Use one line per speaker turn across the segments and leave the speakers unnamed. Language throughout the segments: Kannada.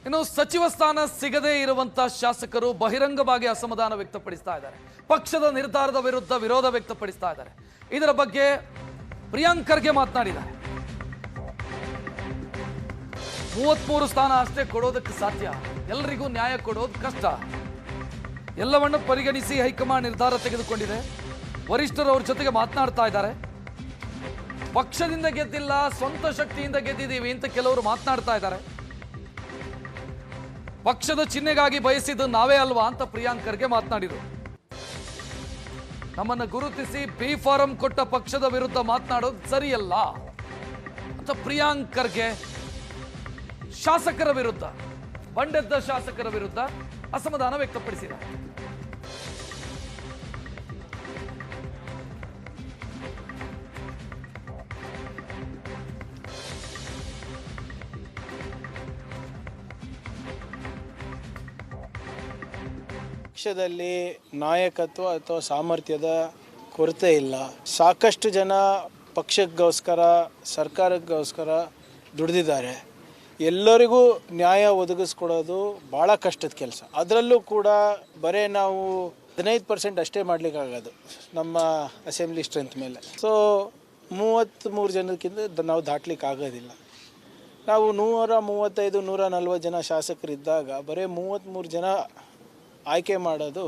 ಇನ್ನು ಸಚಿವ ಸ್ಥಾನ ಸಿಗದೇ ಇರುವಂತ ಶಾಸಕರು ಬಹಿರಂಗವಾಗಿ ಅಸಮಾಧಾನ ವ್ಯಕ್ತಪಡಿಸ್ತಾ ಇದ್ದಾರೆ. ಪಕ್ಷದ ನಿರ್ಧಾರದ ವಿರುದ್ಧ ವಿರೋಧ ವ್ಯಕ್ತಪಡಿಸ್ತಾ ಇದ್ದಾರೆ. ಇದರ ಬಗ್ಗೆ ಪ್ರಿಯಾಂಕ್ ಖರ್ಗೆ ಮಾತನಾಡಿದ್ದಾರೆ. 33 ಸ್ಥಾನ ಅಷ್ಟೇ ಕೊಡೋದಕ್ಕೆ ಸಾಧ್ಯ, ಎಲ್ಲರಿಗೂ ನ್ಯಾಯ ಕೊಡೋದು ಕಷ್ಟ. ಎಲ್ಲವನ್ನು ಪರಿಗಣಿಸಿ ಹೈಕಮಾಂಡ್ ನಿರ್ಧಾರ ತೆಗೆದುಕೊಂಡಿದೆ. ವರಿಷ್ಠರು ಅವ್ರ ಜೊತೆಗೆ ಮಾತನಾಡ್ತಾ ಇದ್ದಾರೆ. ಪಕ್ಷದಿಂದ ಗೆದ್ದಿಲ್ಲ, ಸ್ವಂತ ಶಕ್ತಿಯಿಂದ ಗೆದ್ದಿದ್ದೀವಿ ಅಂತ ಕೆಲವರು ಮಾತನಾಡ್ತಾ ಇದ್ದಾರೆ. ಪಕ್ಷದ ಚಿಹ್ನೆಗಾಗಿ ಬಯಸಿದ್ದು ನಾವೇ ಅಲ್ವಾ ಅಂತ ಪ್ರಿಯಾಂಕ್ ಖರ್ಗೆ ಮಾತನಾಡಿದರು. ನಮ್ಮನ್ನು ಗುರುತಿಸಿ ಬಿ ಫಾರಂ ಕೊಟ್ಟ ಪಕ್ಷದ ವಿರುದ್ಧ ಮಾತನಾಡೋದು ಸರಿಯಲ್ಲ ಅಂತ ಪ್ರಿಯಾಂಕ್ ಖರ್ಗೆ ಶಾಸಕರ ವಿರುದ್ಧ, ಬಂಡೆದ್ದ ಶಾಸಕರ ವಿರುದ್ಧ ಅಸಮಾಧಾನ ವ್ಯಕ್ತಪಡಿಸಿದ್ದಾರೆ.
ಪಕ್ಷದಲ್ಲಿ ನಾಯಕತ್ವ ಅಥವಾ ಸಾಮರ್ಥ್ಯದ ಕೊರತೆ ಇಲ್ಲ. ಸಾಕಷ್ಟು ಜನ ಪಕ್ಷಕ್ಕೋಸ್ಕರ, ಸರ್ಕಾರಕ್ಕೋಸ್ಕರ ದುಡಿದಿದ್ದಾರೆ. ಎಲ್ಲರಿಗೂ ನ್ಯಾಯ ಒದಗಿಸ್ಕೊಡೋದು ಭಾಳ ಕಷ್ಟದ ಕೆಲಸ. ಅದರಲ್ಲೂ ಕೂಡ ಬರೀ ನಾವು 15% ಅಷ್ಟೇ ಮಾಡಲಿಕ್ಕಾಗೋದು ನಮ್ಮ ಅಸೆಂಬ್ಲಿ ಸ್ಟ್ರೆಂತ್ ಮೇಲೆ. ಸೊ 33 ಜನಕ್ಕಿಂತ ನಾವು ದಾಟ್ಲಿಕ್ಕೆ ಆಗೋದಿಲ್ಲ. ನಾವು 135, 140 ಜನ ಶಾಸಕರಿದ್ದಾಗ ಬರೀ 33 ಜನ ಆಯ್ಕೆ ಮಾಡೋದು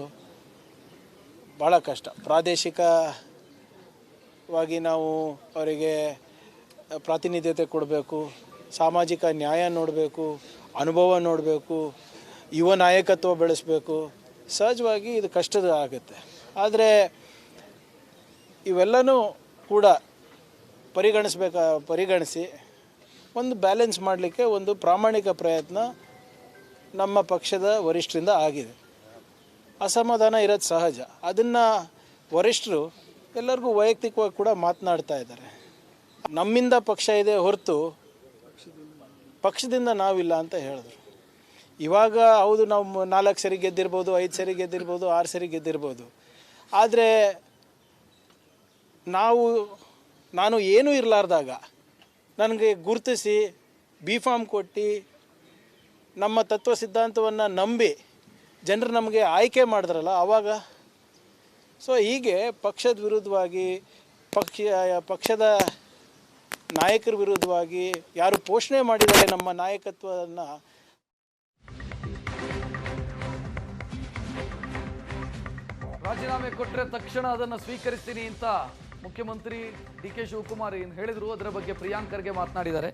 ಭಾಳ ಕಷ್ಟ. ಪ್ರಾದೇಶಿಕವಾಗಿ ನಾವು ಅವರಿಗೆ ಪ್ರಾತಿನಿಧ್ಯತೆ ಕೊಡಬೇಕು, ಸಾಮಾಜಿಕ ನ್ಯಾಯ ನೋಡಬೇಕು, ಅನುಭವ ನೋಡಬೇಕು, ಯುವ ನಾಯಕತ್ವ ಬೆಳೆಸಬೇಕು. ಸಹಜವಾಗಿ ಇದು ಕಷ್ಟದ ಆಗುತ್ತೆ. ಆದರೆ ಇವೆಲ್ಲನೂ ಕೂಡ ಪರಿಗಣಿಸಿ ಒಂದು ಬ್ಯಾಲೆನ್ಸ್ ಮಾಡಲಿಕ್ಕೆ ಒಂದು ಪ್ರಾಮಾಣಿಕ ಪ್ರಯತ್ನ ನಮ್ಮ ಪಕ್ಷದ ವರಿಷ್ಠರಿಂದ ಆಗಿದೆ. ಅಸಮಾಧಾನ ಇರೋದು ಸಹಜ. ಅದನ್ನು ವರಿಷ್ಠರು ಎಲ್ಲರಿಗೂ ವೈಯಕ್ತಿಕವಾಗಿ ಕೂಡ ಮಾತನಾಡ್ತಾ ಇದ್ದಾರೆ. ನಮ್ಮಿಂದ ಪಕ್ಷ ಇದೆ ಹೊರತು ಪಕ್ಷದಿಂದ ನಾವಿಲ್ಲ ಅಂತ ಹೇಳಿದ್ರು. ಇವಾಗ ಹೌದು, ನಾವು 4 ಸರಿ ಗೆದ್ದಿರ್ಬೋದು, 5 ಸರಿ ಗೆದ್ದಿರ್ಬೋದು, 6 ಸರಿ ಗೆದ್ದಿರ್ಬೋದು. ಆದರೆ ನಾನು ಏನೂ ಇರಲಾರ್ದಾಗ ನನಗೆ ಗುರುತಿಸಿ ಬಿ ಫಾರ್ಮ್ ಕೊಟ್ಟು ನಮ್ಮ ತತ್ವ ಸಿದ್ಧಾಂತವನ್ನು ನಂಬಿ ಜನರು ನಮಗೆ ಆಯ್ಕೆ ಮಾಡಿದ್ರಲ್ಲ ಆವಾಗ. ಸೊ ಹೀಗೆ ಪಕ್ಷದ ವಿರುದ್ಧವಾಗಿ, ಪಕ್ಷದ ನಾಯಕರ ವಿರುದ್ಧವಾಗಿ ಯಾರು ಪೋಷಣೆ ಮಾಡಿದ್ದಾರೆ ನಮ್ಮ ನಾಯಕತ್ವವನ್ನು,
ರಾಜೀನಾಮೆ ಕೊಟ್ಟರೆ ತಕ್ಷಣ ಅದನ್ನು ಸ್ವೀಕರಿಸ್ತೀನಿ ಅಂತ ಮುಖ್ಯಮಂತ್ರಿ ಡಿ.ಕೆ. ಶಿವಕುಮಾರ್ ಏನು ಹೇಳಿದ್ರು, ಅದರ ಬಗ್ಗೆ ಪ್ರಿಯಾಂಕ್ ಖರ್ಗೆ ಮಾತನಾಡಿದ್ದಾರೆ.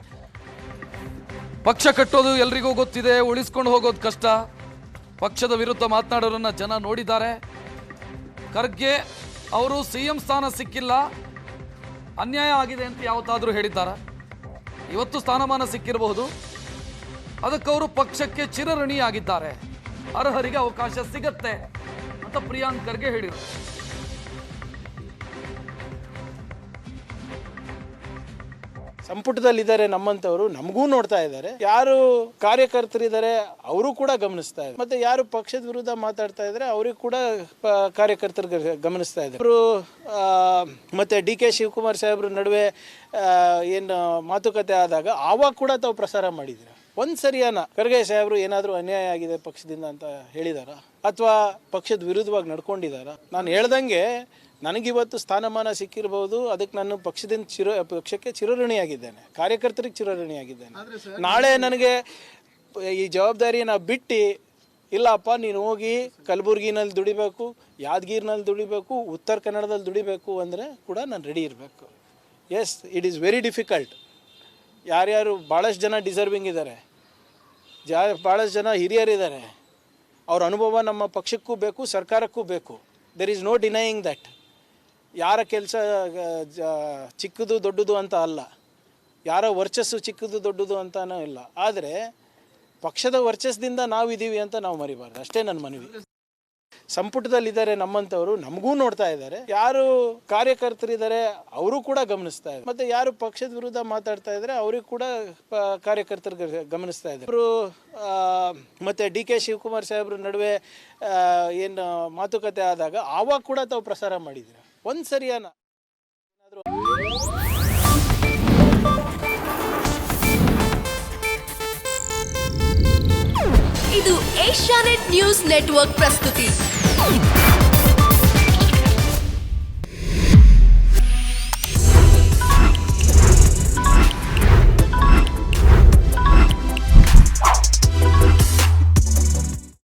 ಪಕ್ಷ ಕಟ್ಟೋದು ಎಲ್ರಿಗೂ ಗೊತ್ತಿದೆ, ಉಳಿಸ್ಕೊಂಡು ಹೋಗೋದು ಕಷ್ಟ. ಪಕ್ಷದ ವಿರುದ್ಧ ಮಾತನಾಡೋರನ್ನ ಜನ ನೋಡಿದ್ದಾರೆ. ಖರ್ಗೆ ಅವರು CM ಸ್ಥಾನ ಸಿಕ್ಕಿಲ್ಲ, ಅನ್ಯಾಯ ಆಗಿದೆ ಅಂತ ಯಾವತ್ತಾದರೂ ಹೇಳಿದ್ದಾರೆ. ಇವತ್ತು ಸ್ಥಾನಮಾನ ಸಿಕ್ಕಿರಬಹುದು, ಅದಕ್ಕವರು ಪಕ್ಷಕ್ಕೆ ಚಿರಋಣಿಯಾಗಿದ್ದಾರೆ. ಅರ್ಹರಿಗೆ ಅವಕಾಶ ಸಿಗತ್ತೆ ಅಂತ ಪ್ರಿಯಾಂಕ್ ಖರ್ಗೆ ಹೇಳಿದರು.
ಸಂಪುಟದಲ್ಲಿದ್ದಾರೆ ನಮ್ಮಂಥವರು, ನಮಗೂ ನೋಡ್ತಾ ಇದ್ದಾರೆ. ಯಾರು ಕಾರ್ಯಕರ್ತರಿದ್ದಾರೆ ಅವರು ಕೂಡ ಗಮನಿಸ್ತಾ ಇದ್ದಾರೆ. ಮತ್ತು ಯಾರು ಪಕ್ಷದ ವಿರುದ್ಧ ಮಾತಾಡ್ತಾ ಇದ್ದಾರೆ ಅವ್ರಿಗೆ ಕೂಡ ಕಾರ್ಯಕರ್ತರಿಗೆ ಗಮನಿಸ್ತಾ ಇದ್ದಾರೆ. ಅವರು ಮತ್ತು ಡಿ.ಕೆ. ಶಿವಕುಮಾರ್ ಸಾಹೇಬ್ರ ನಡುವೆ ಏನು ಮಾತುಕತೆ ಆದಾಗ ಆವಾಗ ಕೂಡ ತಾವು ಪ್ರಸಾರ ಮಾಡಿದ್ದೀರಾ. ಒಂದು ಸರಿಯಾನ ಖರ್ಗೆ ಸಾಹೇಬರು ಏನಾದರೂ ಅನ್ಯಾಯ ಆಗಿದೆ ಪಕ್ಷದಿಂದ ಅಂತ ಹೇಳಿದಾರ ಅಥವಾ ಪಕ್ಷದ ವಿರುದ್ಧವಾಗಿ ನಡ್ಕೊಂಡಿದ್ದಾರಾ? ನಾನು ಹೇಳ್ದಂಗೆ ನನಗಿವತ್ತು ಸ್ಥಾನಮಾನ ಸಿಕ್ಕಿರ್ಬೋದು, ಅದಕ್ಕೆ ನಾನು ಪಕ್ಷಕ್ಕೆ ಚಿರಋಣಿಯಾಗಿದ್ದೇನೆ, ಕಾರ್ಯಕರ್ತರಿಗೆ ಚಿರಋಣಿಯಾಗಿದ್ದೇನೆ. ನಾಳೆ ನನಗೆ ಈ ಜವಾಬ್ದಾರಿಯನ್ನು ಬಿಟ್ಟು ಇಲ್ಲಪ್ಪ ನೀನು ಹೋಗಿ ಕಲಬುರ್ಗಿನಲ್ಲಿ ದುಡಿಬೇಕು, ಯಾದಗಿರಿನಲ್ಲಿ ದುಡಿಬೇಕು, ಉತ್ತರ ಕನ್ನಡದಲ್ಲಿ ದುಡಿಬೇಕು ಅಂದರೆ ಕೂಡ ನಾನು ರೆಡಿ ಇರಬೇಕು. Yes, it is very difficult. ಯಾರ್ಯಾರು ಭಾಳಷ್ಟು ಜನ ಡಿಸರ್ವಿಂಗ್ ಇದ್ದಾರೆ, ಭಾಳಷ್ಟು ಜನ ಹಿರಿಯರಿದ್ದಾರೆ. ಅವ್ರ ಅನುಭವ ನಮ್ಮ ಪಕ್ಷಕ್ಕೂ ಬೇಕು, ಸರ್ಕಾರಕ್ಕೂ ಬೇಕು. There is no denying that. ಯಾರ ಕೆಲಸ ಚಿಕ್ಕದು ದೊಡ್ಡದು ಅಂತ ಅಲ್ಲ, ಯಾರ ವರ್ಚಸ್ಸು ಚಿಕ್ಕದು ದೊಡ್ಡದು ಅಂತನೂ ಇಲ್ಲ. ಆದರೆ ಪಕ್ಷದ ವರ್ಚಸ್ದಿಂದ ನಾವಿದ್ದೀವಿ ಅಂತ ನಾವು ಮರಿಬಾರ್ದು, ಅಷ್ಟೇ ನನ್ನ ಮನವಿ. ಸಂಪುಟದಲ್ಲಿದ್ದಾರೆ ನಮ್ಮಂಥವರು, ನಮಗೂ ನೋಡ್ತಾ ಇದ್ದಾರೆ. ಯಾರು ಕಾರ್ಯಕರ್ತರಿದ್ದಾರೆ ಅವರು ಕೂಡ ಗಮನಿಸ್ತಾ ಇದ್ದಾರೆ. ಮತ್ತು ಯಾರು ಪಕ್ಷದ ವಿರುದ್ಧ ಮಾತಾಡ್ತಾ ಇದ್ದಾರೆ ಅವ್ರಿಗೆ ಕೂಡ ಕಾರ್ಯಕರ್ತರಿಗೆ ಗಮನಿಸ್ತಾ ಇದ್ದಾರೆ. ಅವರು ಮತ್ತು ಡಿ.ಕೆ. ಶಿವಕುಮಾರ್ ಸಾಹೇಬ್ರ ನಡುವೆ ಏನು ಮಾತುಕತೆ ಆದಾಗ ಆವಾಗ ಕೂಡ ತಾವು ಪ್ರಸಾರ ಮಾಡಿದ್ದೀರಾ. ಒಂದು ಸರಿಯಾನ
ಇದು ಏಷ್ಯಾನೆಟ್ ನ್ಯೂಸ್ ನೆಟ್ವರ್ಕ್ ಪ್ರಸ್ತುತಿ.